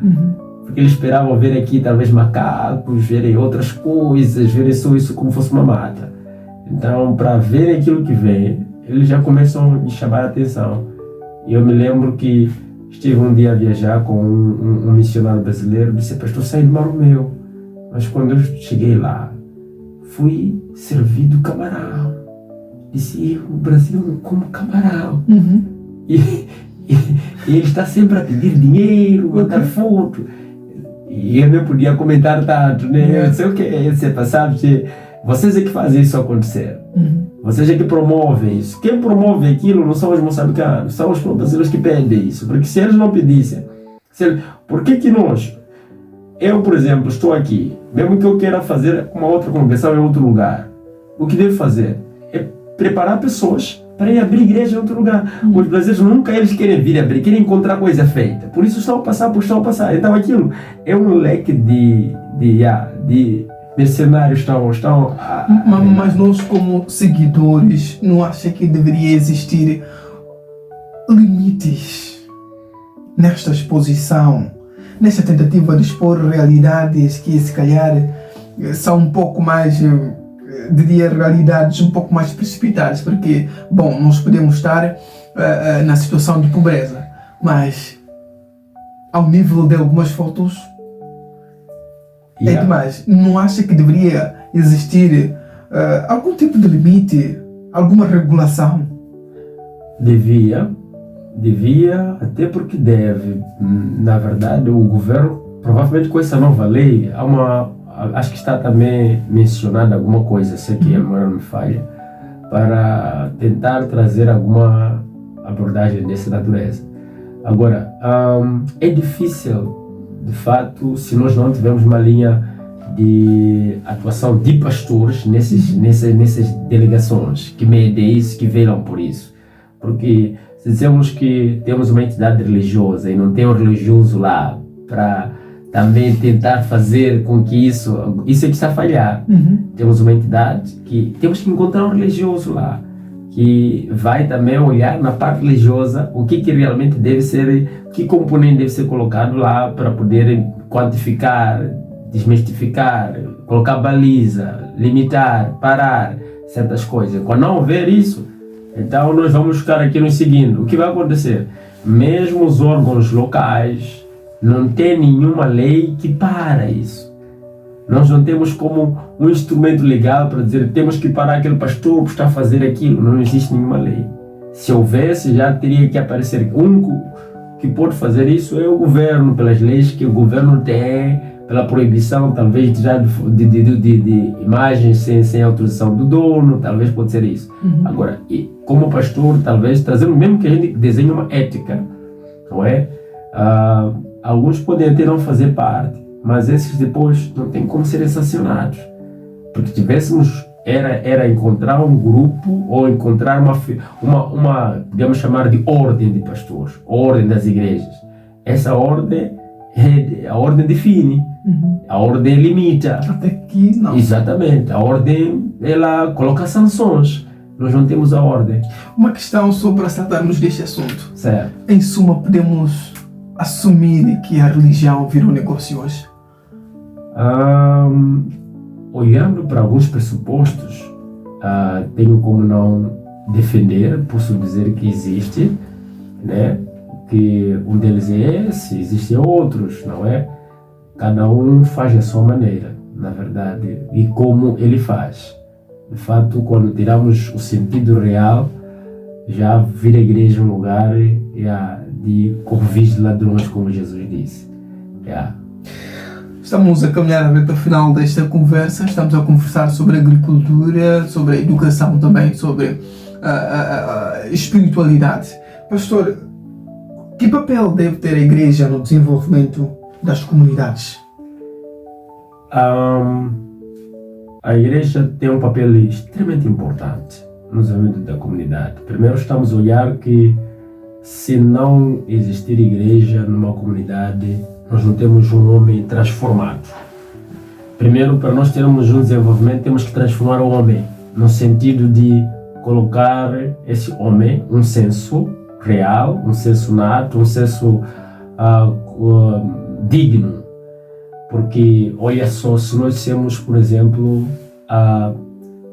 Porque eles esperavam ver aqui talvez macacos, verem outras coisas, verem só isso como fosse uma mata. Então, para verem aquilo que vem, eles já começam a chamar a atenção. E eu me lembro que estive um dia a viajar com um missionário brasileiro, disse: pastor, saí de Maromeu. Mas quando eu cheguei lá, fui servido camarão. Disse: o Brasil não come camarão. E ele está sempre a pedir dinheiro, botar foto. E eu não podia comentar tanto, né? Eu não sei o que é isso, sabe? Vocês é que fazem isso acontecer. Vocês é que promovem isso. Quem promove aquilo não são os moçambicanos, são os brasileiros que pedem isso. Porque se eles não pedissem, por que nós? Eu, por exemplo, estou aqui, mesmo que eu queira fazer uma outra congregação em outro lugar, o que devo fazer é preparar pessoas para ir abrir igreja em outro lugar. Os brasileiros nunca eles querem vir abrir, querem encontrar coisa feita. Por isso estão a passar. Então aquilo é um leque de mercenários estão mas nós, como seguidores, não acha que deveria existir limites nesta exposição, nesta tentativa de expor realidades que se calhar são um pouco mais, diria, realidades um pouco mais precipitadas? Porque, bom, nós podemos estar na situação de pobreza, mas ao nível de algumas fotos é demais. Não acha que deveria existir algum tipo de limite, alguma regulação? Devia, até porque deve. Na verdade, o governo, provavelmente com essa nova lei, acho que está também mencionada alguma coisa, sei que a memória não me falha, para tentar trazer alguma abordagem dessa natureza. Agora, é difícil, de fato, se nós não tivermos uma linha de atuação de pastores nessas delegações que medem isso, que velam por isso. Porque se dizemos que temos uma entidade religiosa e não tem um religioso lá para também tentar fazer com que isso é que está a falhar. Temos uma entidade que temos que encontrar um religioso lá, que vai também olhar na parte religiosa o que realmente deve ser, que componente deve ser colocado lá para poder quantificar, desmistificar, colocar baliza, limitar, parar certas coisas. Quando não houver isso, então nós vamos ficar aqui nos seguindo. O que vai acontecer? mesmo os órgãos locais, não tem nenhuma lei que para isso. Nós não temos como um instrumento legal para dizer temos que parar aquele pastor por estar a fazer aquilo. Não existe nenhuma lei. Se houvesse, já teria que aparecer. O único que pode fazer isso é o governo, pelas leis que o governo tem, pela proibição, talvez, de imagens sem autorização do dono, talvez pode ser isso. Agora, como pastor, talvez, trazendo, mesmo que a gente desenhe uma ética, não é? Alguns podem até não fazer parte, mas esses depois não tem como serem sancionados. Porque tivéssemos, era encontrar um grupo ou encontrar uma podemos chamar de ordem de pastores, ordem das igrejas. Essa ordem, a ordem define, a ordem limita. Até que não. Exatamente, a ordem, ela coloca sanções. Nós não temos a ordem. Uma questão só para tratarmos deste assunto. Certo. Em suma, podemos assumir que a religião virou negócio hoje? Olhando para alguns pressupostos, tenho como não defender, posso dizer que existe, né? Que um deles é esse, existem outros, não é? Cada um faz da sua maneira, na verdade, e como ele faz. De fato, quando tiramos o sentido real, já vira a igreja um lugar de convite de ladrões, como Jesus disse. Estamos a caminhar a reta final desta conversa, estamos a conversar sobre agricultura, sobre a educação também, sobre a espiritualidade. Pastor, que papel deve ter a igreja no desenvolvimento das comunidades? A igreja tem um papel extremamente importante no desenvolvimento da comunidade. Primeiro, estamos a olhar que se não existir igreja numa comunidade, nós não temos um homem transformado. Primeiro, para nós termos um desenvolvimento, temos que transformar o homem, no sentido de colocar esse homem, um senso real, um senso nato, um senso digno. Porque, olha só, se nós temos, por exemplo,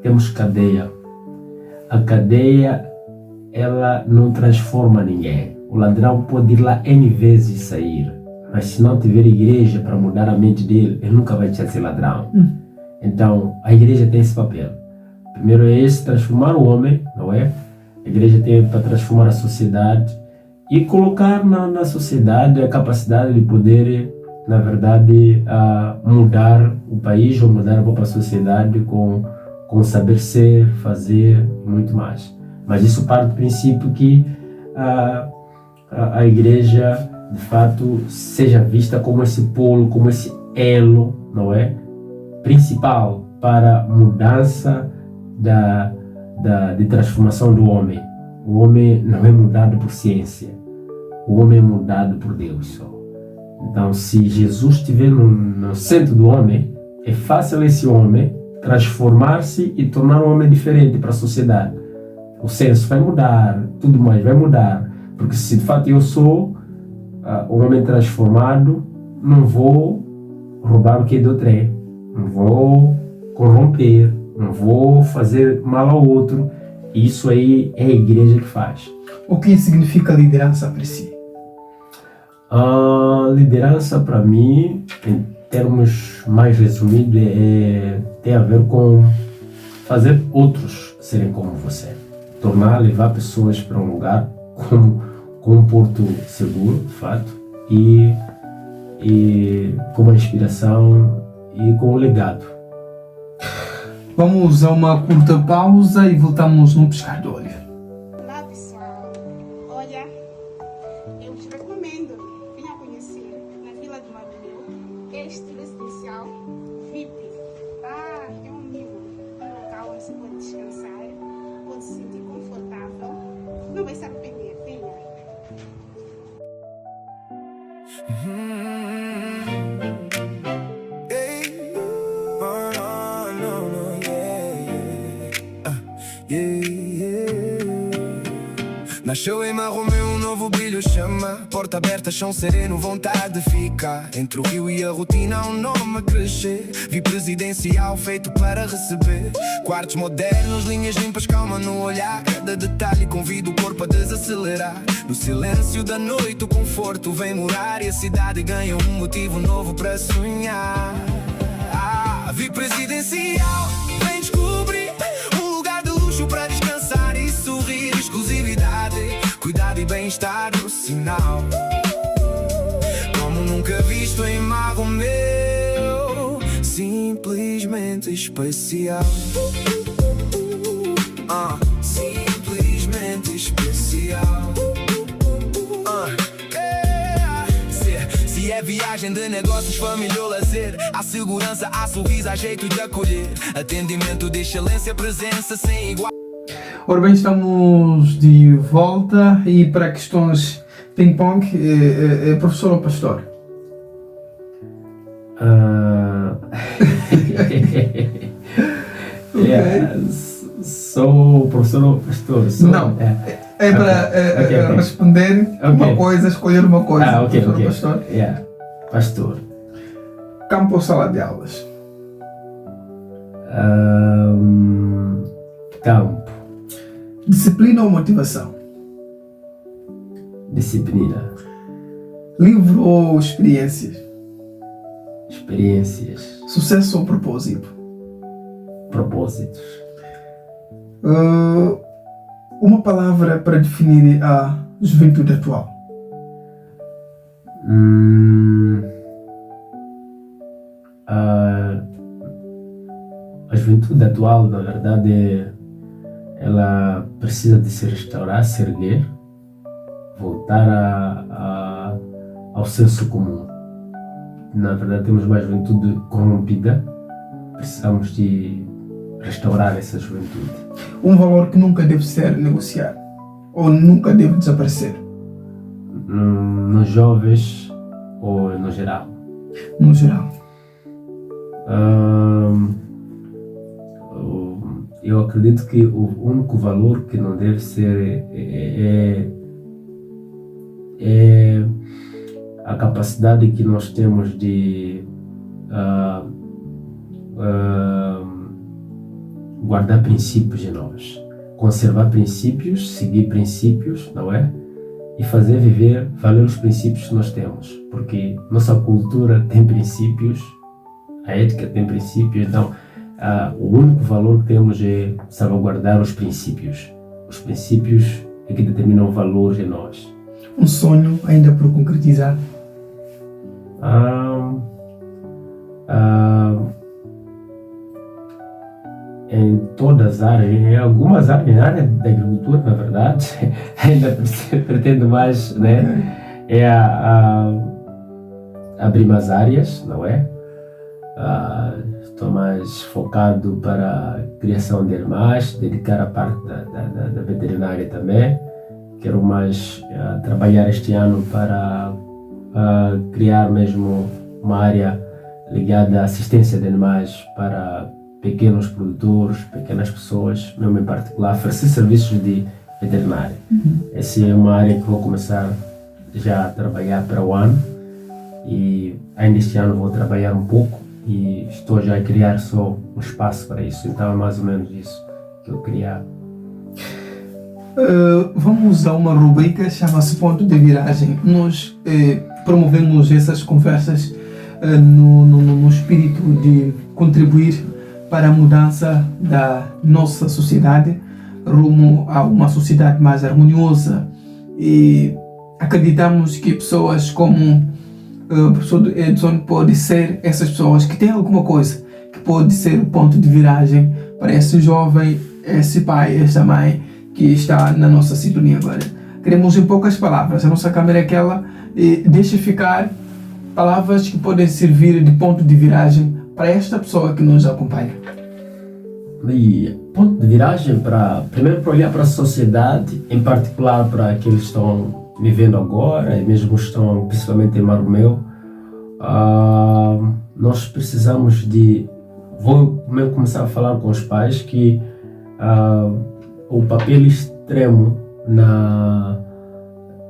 temos cadeia. A cadeia, ela não transforma ninguém. O ladrão pode ir lá N vezes e sair. Mas se não tiver igreja para mudar a mente dele, ele nunca vai deixar de ser ladrão. Então, a igreja tem esse papel. Primeiro é esse, transformar o homem, não é? A igreja tem para transformar a sociedade e colocar na sociedade a capacidade de poder, na verdade, mudar o país ou mudar a própria sociedade com saber ser, fazer e muito mais. Mas isso parte do princípio que a igreja, de fato, seja vista como esse polo, como esse elo, não é? Principal para a mudança de transformação do homem. O homem não é mudado por ciência, o homem é mudado por Deus só. Então, se Jesus estiver no centro do homem, é fácil esse homem transformar-se e tornar um homem diferente para a sociedade. O senso vai mudar, tudo mais vai mudar, porque se de fato eu sou um homem transformado, não vou roubar o que é do trem, não vou corromper, não vou fazer mal ao outro. Isso aí é a igreja que faz. O que significa liderança para si? A liderança para mim, em termos mais resumidos, tem a ver com fazer outros serem como você. Levar pessoas para um lugar com um porto seguro, de fato, e com uma inspiração e com um legado. Vamos a uma curta pausa e voltamos no piscar de olho. Olá pessoal, olha, eu te recomendo, venha conhecer na Vila do Maranhão este residencial VIP. É um local onde você pode descansar, pode se sentir confortável, não vai se arrepender, venha. Nasceu em Marromeu novo brilho chama. Porta aberta, chão sereno, vontade de ficar. Entre o rio e a rotina há um nome a crescer. Vi presidencial feito para receber. Quartos modernos, linhas limpas, calma no olhar. Cada detalhe convida o corpo a desacelerar. No silêncio da noite o conforto vem morar. E a cidade ganha um motivo novo para sonhar. Vi presidencial, vem descobrir um lugar de luxo para descansar e sorrir. Exclusividade, cuidado e bem-estar no sinal. Como nunca visto em Marromeu, simplesmente especial. Simplesmente especial. Se é viagem de negócios, família ou lazer, há segurança, há sorriso, há jeito de acolher. Atendimento de excelência, presença sem igual. Ora bem, estamos de volta e para questões ping-pong, professor ou pastor? Sou professor ou pastor? Não, para responder uma coisa, escolher uma coisa. Professor ou pastor? Pastor. Campo ou sala de aulas? Campo. Disciplina ou motivação? Disciplina. Livro ou experiências? Experiências. Sucesso ou propósito? Propósitos. Uma palavra para definir a juventude atual? A juventude atual, na verdade, ela precisa de se restaurar, se erguer, voltar ao senso comum. Na verdade, temos uma juventude corrompida, precisamos de restaurar essa juventude. Um valor que nunca deve ser negociado ou nunca deve desaparecer? Nos jovens ou no geral? No geral. Eu acredito que o único valor que não deve ser é a capacidade que nós temos de guardar princípios em nós, conservar princípios, seguir princípios, não é? E fazer valer os princípios que nós temos, porque nossa cultura tem princípios, a ética tem princípios, então o único valor que temos é salvaguardar os princípios. Os princípios é que determinam valores em nós. Um sonho ainda por concretizar? Em todas as áreas, em algumas áreas, na área da agricultura, na verdade, ainda pretendo mais, né? Abrir mais áreas, não é? Estou mais focado para a criação de animais, dedicar a parte da veterinária também. Quero mais trabalhar este ano para criar mesmo uma área ligada à assistência de animais para pequenos produtores, pequenas pessoas, mesmo em particular, oferecer serviços de veterinária. Essa é uma área que vou começar já a trabalhar para o ano e ainda este ano vou trabalhar um pouco e estou já a criar só um espaço para isso, então é mais ou menos isso que eu queria. Vamos a uma rubrica, chama-se Ponto de Viragem. Nós promovemos essas conversas no espírito de contribuir para a mudança da nossa sociedade rumo a uma sociedade mais harmoniosa, e acreditamos que pessoas como o professor Edson pode ser essas pessoas que têm alguma coisa que pode ser o ponto de viragem para esse jovem, esse pai, esta mãe que está na nossa sintonia agora. Queremos em poucas palavras, a nossa câmera é aquela, deixe ficar palavras que podem servir de ponto de viragem para esta pessoa que nos acompanha. E ponto de viragem primeiro para olhar para a sociedade, em particular para aqueles que estão me vendo agora e mesmo estão principalmente em Marromeu. Nós precisamos vou primeiro começar a falar com os pais que o papel extremo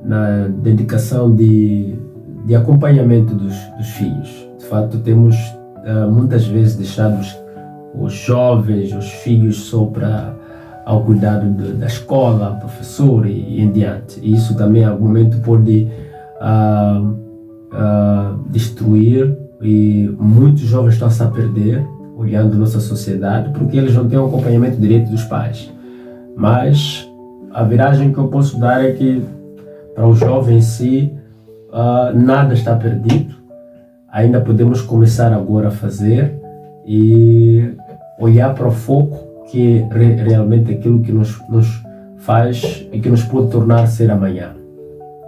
na dedicação de acompanhamento dos filhos. De fato, temos muitas vezes deixado os jovens, os filhos só ao cuidado da escola, professor e em diante. E isso também em algum momento pode destruir, e muitos jovens estão-se a perder olhando nossa sociedade porque eles não têm um acompanhamento direito dos pais. Mas a viragem que eu posso dar é que para o jovem em si nada está perdido, ainda podemos começar agora a fazer e olhar para o foco que é realmente aquilo que nos faz e que nos pode tornar ser amanhã.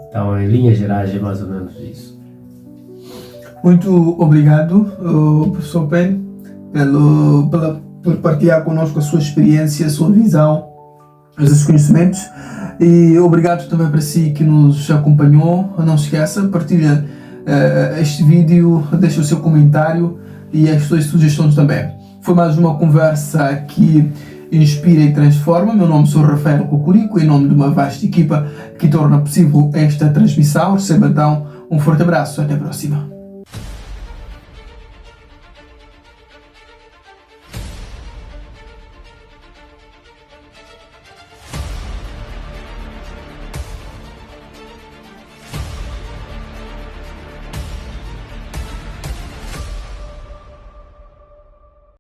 Então, em linhas gerais, é mais ou menos isso. Muito obrigado, professor Pen, por partilhar connosco a sua experiência, a sua visão, os seus conhecimentos. E obrigado também para si que nos acompanhou. Não se esqueça, partilha este vídeo, deixa o seu comentário e as suas sugestões também. Foi mais uma conversa que inspira e transforma. Meu nome é Rafael Cocorico, em nome de uma vasta equipa que torna possível esta transmissão. Receba então um forte abraço, até a próxima.